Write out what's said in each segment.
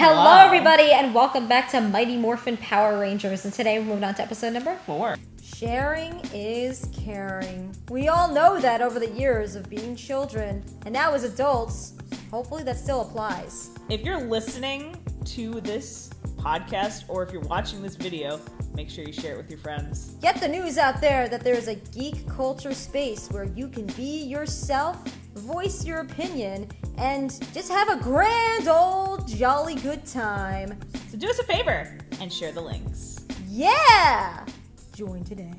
Hello, everybody, and welcome back to Mighty Morphin Power Rangers. And today we're moving on to episode number 4. Sharing is caring. We all know that over the years of being children, and now as adults, hopefully that still applies. If you're listening to this podcast or if you're watching this video, make sure you share it with your friends. Get the news out there that there's a geek culture space where you can be yourself, voice your opinion, and just have a grand old jolly good time. So do us a favor and share the links. Yeah! Join today.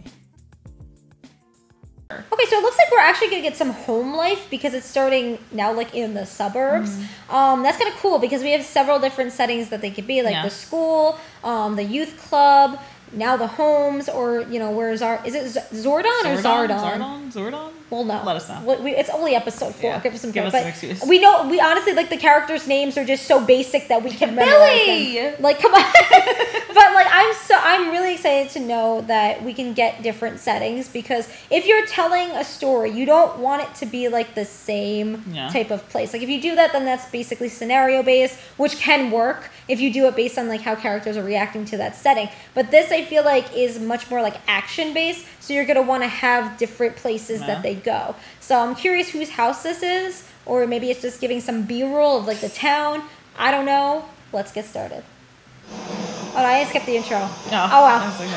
Okay, so it looks like we're actually gonna get some home life because it's starting now, like in the suburbs. That's kind of cool because we have several different settings that they could be, like the school, the youth club, now the homes, or is it Zordon or Zardon? Zordon? Well, no. Let us know. It's only episode 4. Yeah. Give us some Give us but an excuse. We honestly, like, the characters' names are just so basic that we can memorize them. Like, come on. But, like, I'm really excited to know that we can get different settings because if you're telling a story, you don't want it to be, like, the same type of place. Like, if you do that, then that's basically scenario-based, which can work if you do it based on, like, how characters are reacting to that setting. But this, I feel like, is much more, like, action-based, so you're going to want to have different places that they go. So I'm curious whose house this is, or maybe it's just giving some B-roll of, like, the town. I don't know. Let's get started. Oh, I skipped the intro. No. Oh, wow. That's okay.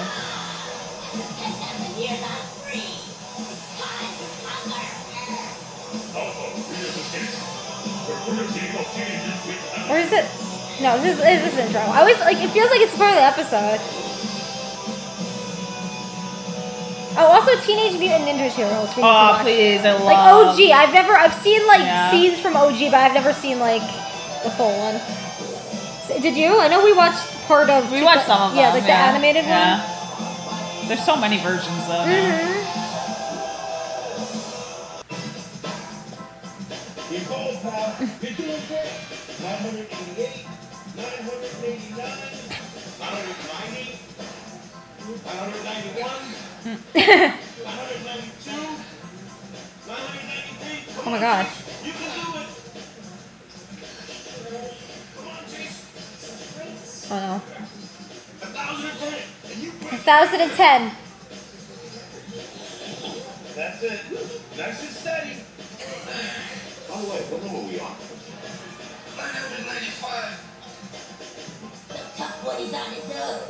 Or is it? No, this is intro. I always, like, it feels like it's part of the episode. Oh, also Teenage Mutant Ninja Turtles. Oh, please, I love... Like, OG. I've seen, like, scenes from OG, but I've never seen, like, the full one. Did you? I know we watched part of... We watched some of them. Yeah, like the animated one. There's so many versions, though. Oh my god. Oh no. 1,010. That's it. Nice and steady. By the way, what number are we on? 995. The tough one is on his own.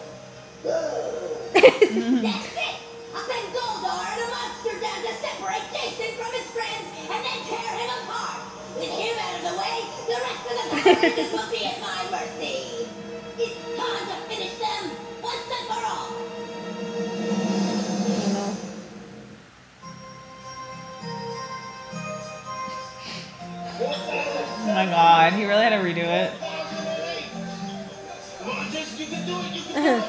That's it! I'll send Goldar and a monster down to separate Jason from his friends and then tear him apart. With him out of the way, the rest of the Power Rangers will be at my mercy. It's time to finish them once and for all. Oh my god, he really had to redo it. Come on, Jason, you can do it. You can do it.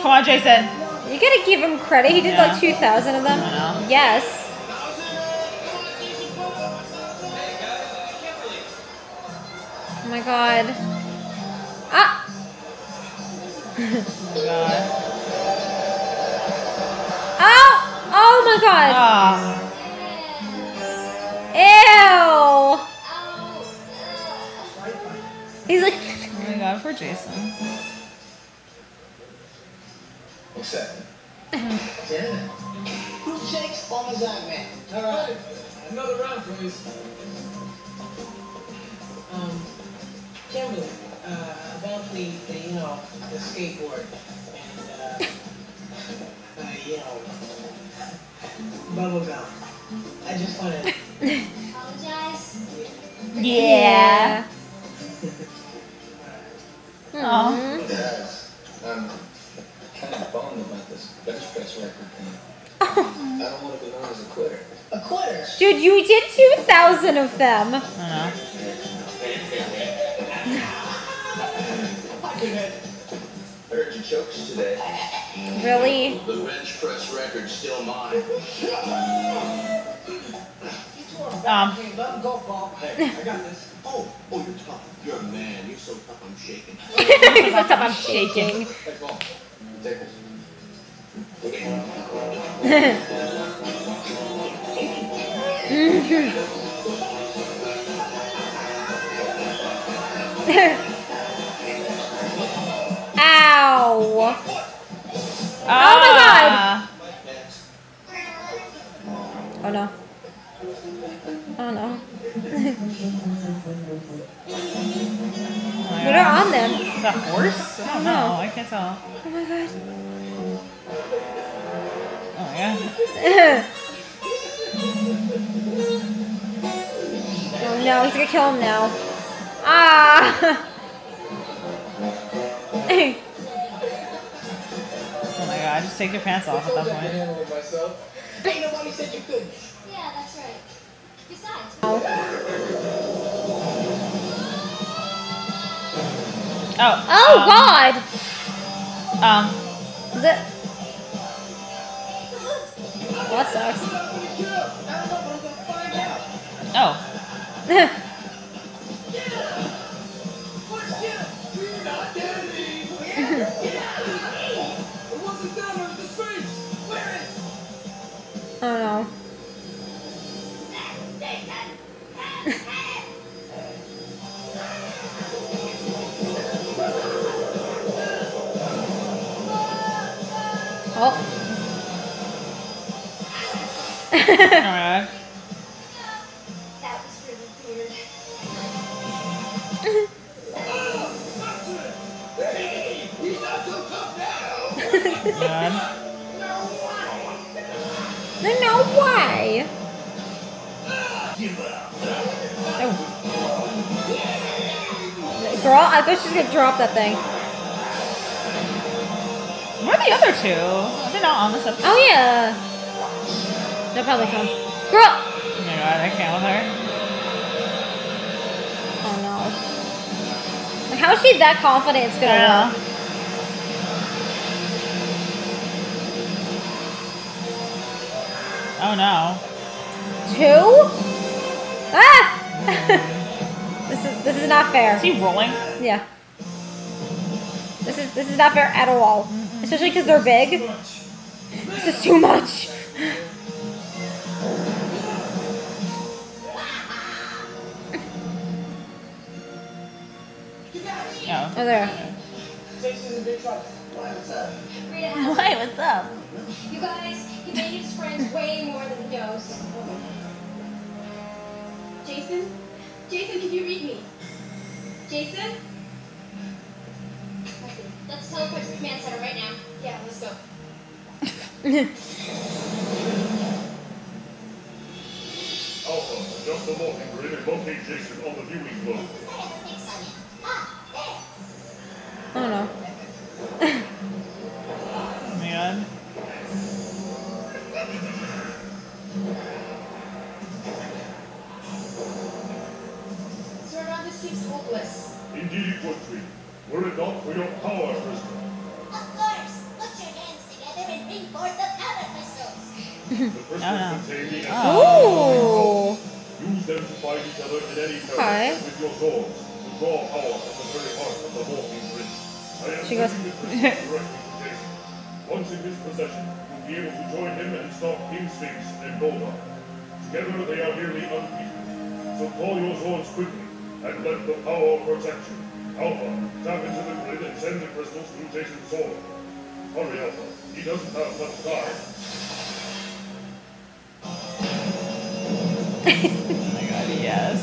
Come on, Jason. You gotta give him credit. He did like 2,000 of them. I know. Yes. Oh my god. Ah! Oh my god. Oh! Oh my god! Ew! He's like... Oh my god, poor Jason. What's that? Yeah. Who shakes on his eye, man? All right, another round, please. Kimberly, about the skateboard and, bubblegum. I just want to Apologize. Yeah. Oh. Guys, I'm kind of bummed about this bench press record thing. I don't want to be known as a quitter. A quitter. Dude, you did 2,000 of them. I don't know. Heard your jokes today. Really? The bench press record's still mine. let him go, Paul. Hey, I got this. Oh, you're tough. You're a man. You're so tough, I'm shaking. He's like, I'm shaking. Hey, Paul. Take this. Ow! Ah. Oh my god! Oh no. Oh no. What are on them? Is that a horse? I don't know. I can't tell. Oh my god. Oh yeah. Oh no, he's gonna kill him now. Ah! Oh my god, just take your pants off at that point. Ain't nobody said you couldn't. Yeah, that's right. Besides, Oh. Oh god! The... Well, that sucks. Oh. Oh no. Oh. Alright. that was really weird. God. No way! Oh. Girl, I thought she was gonna drop that thing. Where are the other two? Are they not on this episode? Oh yeah. They'll probably come. Girl! Oh my god, I can't with her. Oh no. Like, how is she that confident it's gonna Yeah. work? Oh no. 2? Ah! This is not fair. Is he rolling? Yeah. This is not fair at all. Especially because they're big. This is too much. Oh. Oh, there. Jason's in big trouble. What's up? Rita, Wait, what's up? you guys, he made his friends way more than he knows. Jason? Jason, can you read me? Jason? Okay, let's teleport to the command center right now. Yeah, let's go. Alpha, adjust the morphing grid and locate Jason on the viewing globe. Oh no. Man. Sir, this seems hopeless. Indeed it would be. Were it not for your power crystal. Of course! Put your hands together and bring forth the powder crystals! The crystals no. contain the Ooh. Use them to fight each other in any turn Okay. with your swords to draw power from the very heart of the morphing grid. I am She goes- sending the crystal directly to Jason. Once in his possession, you'll be able to join him and stop King Sphinx and Goldar. Together they are nearly unbeaten. So call your swords quickly and let the power protect you. Alpha, tap into the grid and send the crystals through Jason's sword. Hurry, Alpha. He doesn't have much time. Oh my god, yes.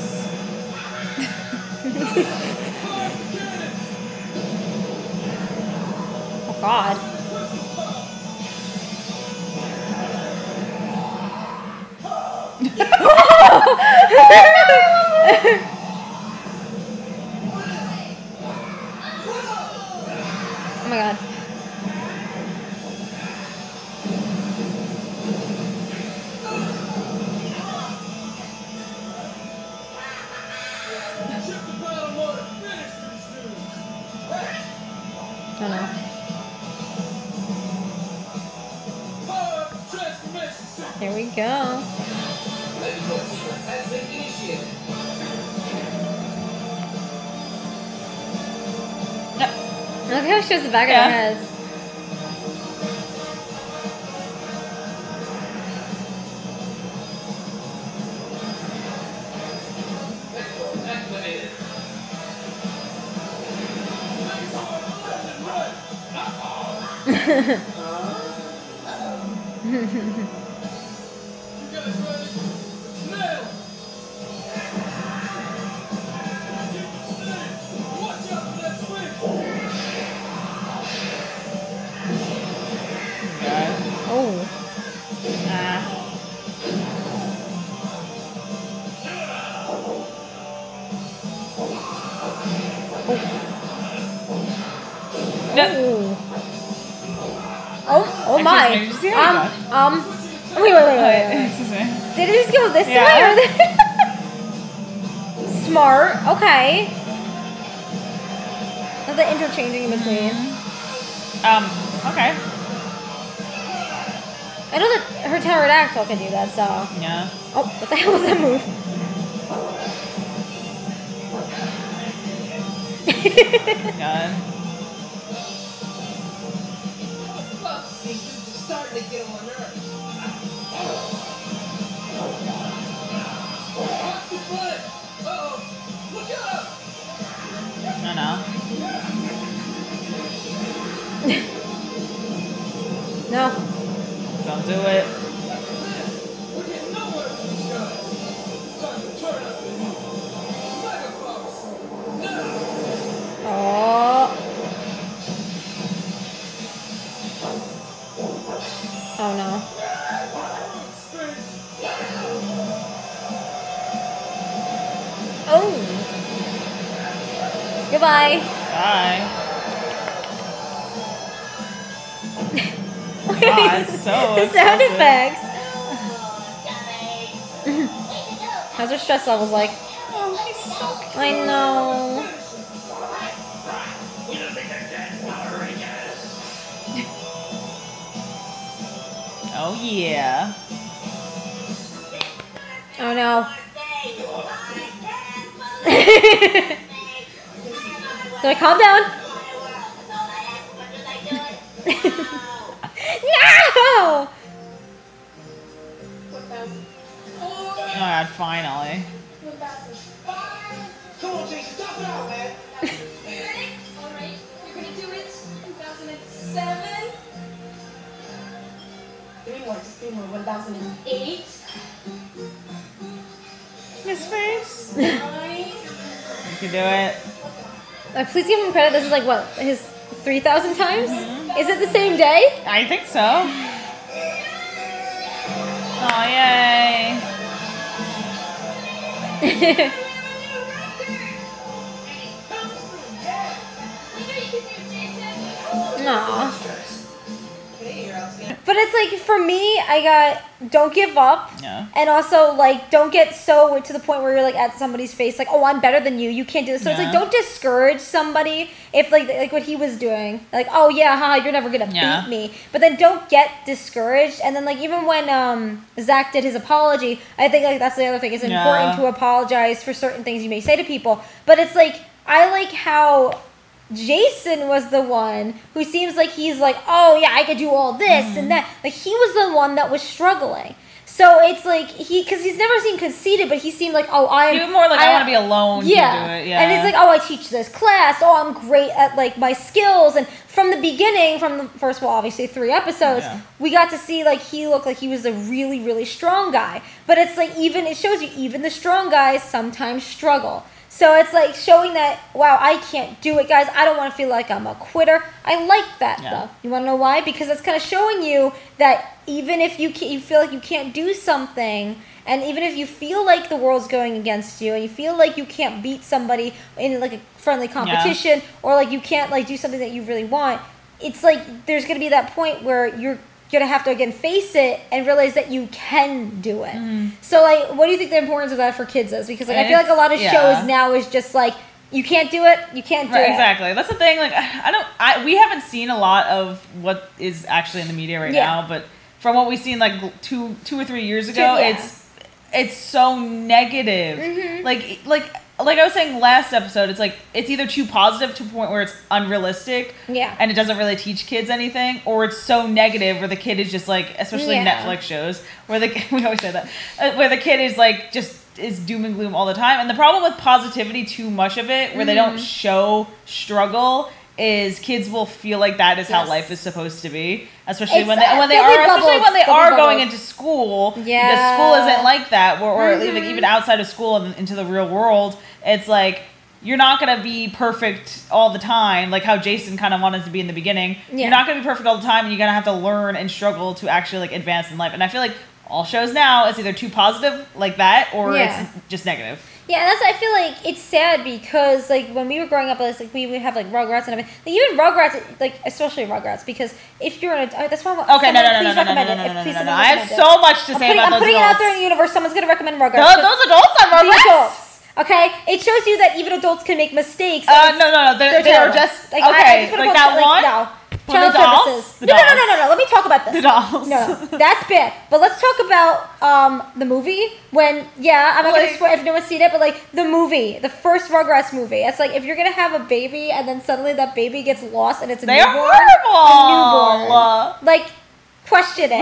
Oh god. Oh my god. Oh no. Here we go. Look how it shows the back of Yeah. their heads. Oh. No. Oh my. Wait. Did it just go this way or Smart. Okay. The interchanging in between. Okay. I know that her pterodactyl can do that, so. Yeah. Oh, what the hell was that move? God. Starting to get on my nerves. Watch the foot! Uh-oh! Look up! I know. No. Don't do it. We're getting nowhere with these guys. It's time to turn up the heat. Mega Boss! Now! Oh. Oh no. Oh. Goodbye. Bye. God, it's so The sound expensive. effects. How's her stress levels like? Oh, he's so cute. I know. You don't think they're dead, Power Rangers? Oh, yeah. Oh no. So I calm down. No! Oh, God, finally. Come on, Jason, talk it out, man. Alright, you're gonna do it. 2007. Three more, 1008. His face. 9. You can do it. Please give him credit. This is like what, his 3,000 times? Is it the same day? I think so. Oh, yay. Aw. But it's like, for me, I got don't give up. Yeah. And also, like, don't get so to the point where you're, like, at somebody's face, like, oh, I'm better than you. You can't do this. So it's like, don't discourage somebody if, like what he was doing. Like, oh, yeah, you're never going to beat me. But then don't get discouraged. And then, like, even when Zach did his apology, I think, like, that's the other thing. It's important to apologize for certain things you may say to people. But it's like, I like how Jason was the one who seems like he's like, oh yeah, I could do all this and that. Like, he was the one that was struggling. So it's like, because he's never seemed conceited, but he seemed like, oh, He was more like, I want to be alone to do it. Yeah. And it's like, oh, I teach this class. Oh, I'm great at, like, my skills. And from the beginning, from the first, well, obviously 3 episodes, we got to see, like, he looked like he was a really, really strong guy. But it's like, it shows you, even the strong guys sometimes struggle. So it's like showing that, wow, I can't do it, guys. I don't want to feel like I'm a quitter. I like that, though. You want to know why? Because it's kind of showing you that even if you feel like you can't do something, and even if you feel like the world's going against you, and you feel like you can't beat somebody in, like, a friendly competition, or, like, you can't, like, do something that you really want, it's like there's going to be that point where you're going to have to, again, face it and realize that you can do it. So, like, what do you think the importance of that for kids is? Because, like, I feel like a lot of shows now is just like, you can't do it, you can't do it. Exactly. That's the thing. Like, we haven't seen a lot of what is actually in the media right now, but from what we've seen, like, two or 3 years ago, it's so negative. Like I was saying last episode, it's like, it's either too positive to a point where it's unrealistic, and it doesn't really teach kids anything, or it's so negative where the kid is just like, especially Netflix shows, where we always say that, where the kid is like, just is doom and gloom all the time. And the problem with positivity, too much of it, where they don't show struggle, is kids will feel like that is how life is supposed to be, especially It's when they are going into school. Yeah. Because school isn't like that, or even outside of school and into the real world, it's like you're not going to be perfect all the time, like how Jason kind of wanted to be in the beginning. Yeah. You're not going to be perfect all the time, and you're going to have to learn and struggle to actually like advance in life. And I feel like all shows now is either too positive like that, or it's just negative. Yeah, and that's, I feel like it's sad because like when we were growing up, it's like we would have like Rugrats and everything. Like, even Rugrats, like especially Rugrats, because if you're an adult, that's why. Okay, no. I have so much to say about those adults. I'm putting it out there in the universe. Someone's gonna recommend Rugrats. Those adults are Rugrats. The adults. Okay, it shows you that even adults can make mistakes. No, they're just like, okay, like that one. No. Child services. No. Let me talk about this. The dolls. No, that's bad. But let's talk about the movie. When I'm not gonna spoil if no one's seen it, but like the movie, the first Rugrats movie. It's like if you're gonna have a baby and then suddenly that baby gets lost and it's a newborn. Are horrible. Like questioning.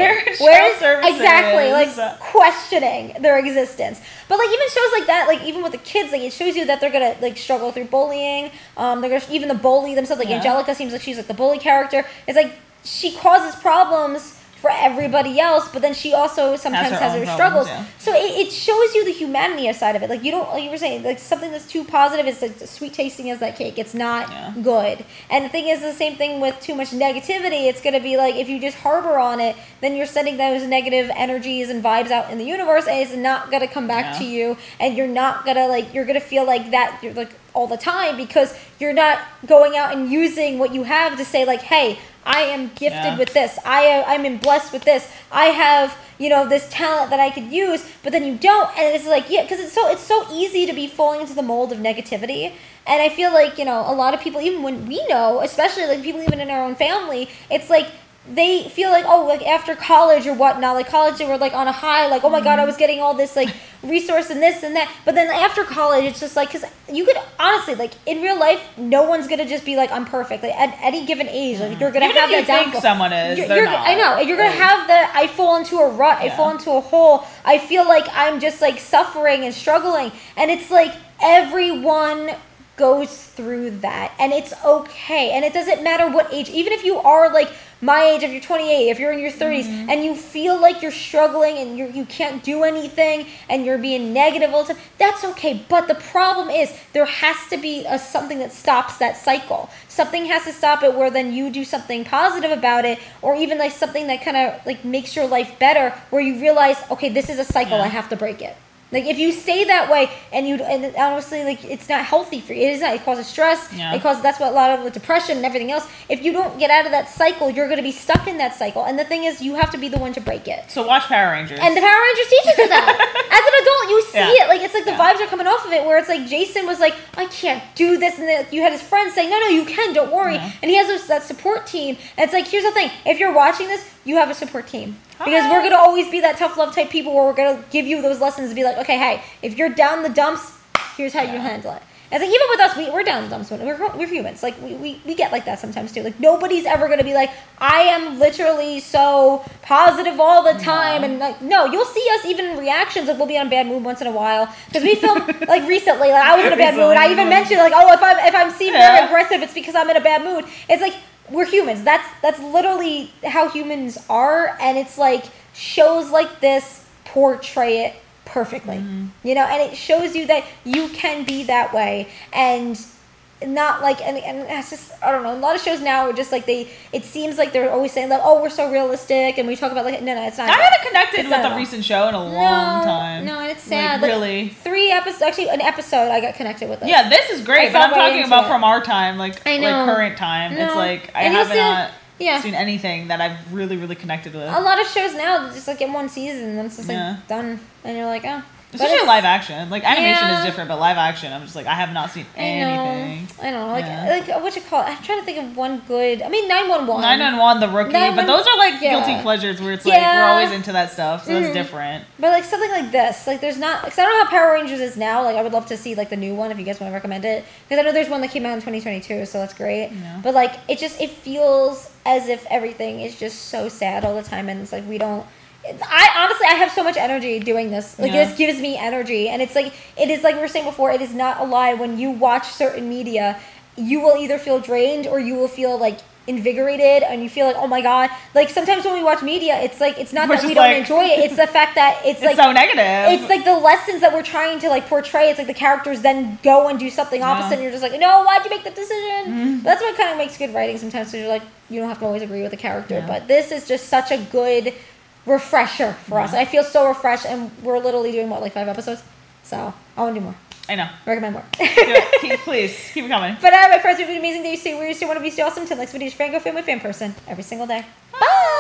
Questioning their existence. But like even shows like that, like even with the kids, like it shows you that they're gonna like struggle through bullying. They're gonna even the bully themselves. Like Angelica seems like she's like the bully character. It's like she causes problems for everybody else, but then she also sometimes has her struggles. So it shows you the humanity side of it. Like you don't, like you were saying, like something that's too positive is like sweet tasting as that cake. It's not good. And the thing is, the same thing with too much negativity. It's gonna be like if you just harbor on it, then you're sending those negative energies and vibes out in the universe, and it's not gonna come back to you. And you're not gonna you're gonna feel like that. You're like all the time because you're not going out and using what you have to say like, hey, I am gifted with this. I'm blessed with this. I have, this talent that I could use, but then you don't. And it's like, because it's so easy to be falling into the mold of negativity. And I feel like, a lot of people, even when we know, especially like people even in our own family, it's like, they feel like, like after college or whatnot, like college they were like on a high, like, oh my God, I was getting all this like resource and this and that. But then after college, it's just like, because you could honestly, like in real life, no one's going to just be like, I'm perfect. Like at any given age, like you're going to have that downfall. Think someone is, they're not. I know. You're going to have the, I fall into a rut. I fall into a hole. I feel like I'm just like suffering and struggling. And it's like everyone goes through that. And it's okay. And it doesn't matter what age, even if you are like, my age, if you're 28, if you're in your 30s, and you feel like you're struggling and you can't do anything and you're being negative all the time, that's okay. But the problem is there has to be something that stops that cycle. Something has to stop it where then you do something positive about it, or even like something that kind of like makes your life better, where you realize, okay, this is a cycle, I have to break it. Like if you stay that way and honestly like it's not healthy for you. It is not. It causes stress. It causes, that's what a lot of the depression and everything else. If you don't get out of that cycle, you're going to be stuck in that cycle. And the thing is, you have to be the one to break it. So watch Power Rangers. And the Power Rangers teaches you that. As an adult, you see it. Like it's like the vibes are coming off of it, where it's like Jason was like, I can't do this, and then you had his friends saying, no, you can. Don't worry. And he has that support team. And it's like, here's the thing: if you're watching this, you have a support team. Because we're going to always be that tough love type people where we're going to give you those lessons to be like, okay, hey, if you're down the dumps, here's how you handle it. And it's like, even with us, we're down the dumps. We're humans. Like, we get like that sometimes too. Like, nobody's ever going to be like, I am literally so positive all the time. And like, no, you'll see us even in reactions. Like, we'll be on a bad mood once in a while. Because we filmed, like, recently, like, I was in a bad mood. I even mentioned, like, oh, if I'm seeming very aggressive, it's because I'm in a bad mood. It's like, we're humans. That's literally how humans are, and it's like shows like this portray it perfectly. And it shows you that you can be that way, and not like and it's just, I don't know, a lot of shows now are just like it seems like they're always saying like, oh, we're so realistic, and we talk about like, no, it's not. I haven't connected with a recent show in a long time. No, and it's sad. Like, really, 3 episodes, actually an episode I got connected with it. Yeah, this is great, but I'm talking about from our time, like current time. It's like I haven't seen anything that I've really, really connected with. A lot of shows now just like in one season and then it's just like done, and you're like, oh. Especially live action. Like, animation is different, but live action, I'm just like, I have not seen anything. I know. Like what you call it? I'm trying to think of one good. I mean, 911. 911, The Rookie. But those are like guilty pleasures where it's like, we're always into that stuff, so it's different. But like something like this, like there's not, because I don't know how Power Rangers is now. Like, I would love to see like the new one if you guys want to recommend it. Because I know there's one that came out in 2022, so that's great. Yeah. But like, it feels as if everything is just so sad all the time, and it's like we don't. I have so much energy doing this. Like, this gives me energy, and it's like, it is like we were saying before, it is not a lie when you watch certain media. you will either feel drained or you will feel like invigorated, and you feel like, oh my god. Like sometimes when we watch media, it's like it's not that we don't enjoy it, it's the fact that it's like so negative. It's like the lessons that we're trying to like portray. It's like the characters then go and do something opposite, and you're just like, no, why'd you make that decision? That's what kind of makes good writing sometimes, because you're like, you don't have to always agree with the character, but this is just such a good refresher for us. I feel so refreshed, and we're literally doing what, like 5 episodes, so I want to do more. I know. Recommend more. Do it. Please keep it coming. But my friends, we've been amazing that you stay where you stay, want to be, stay awesome. Till next video, fan, go fan with fan person every single day. Bye.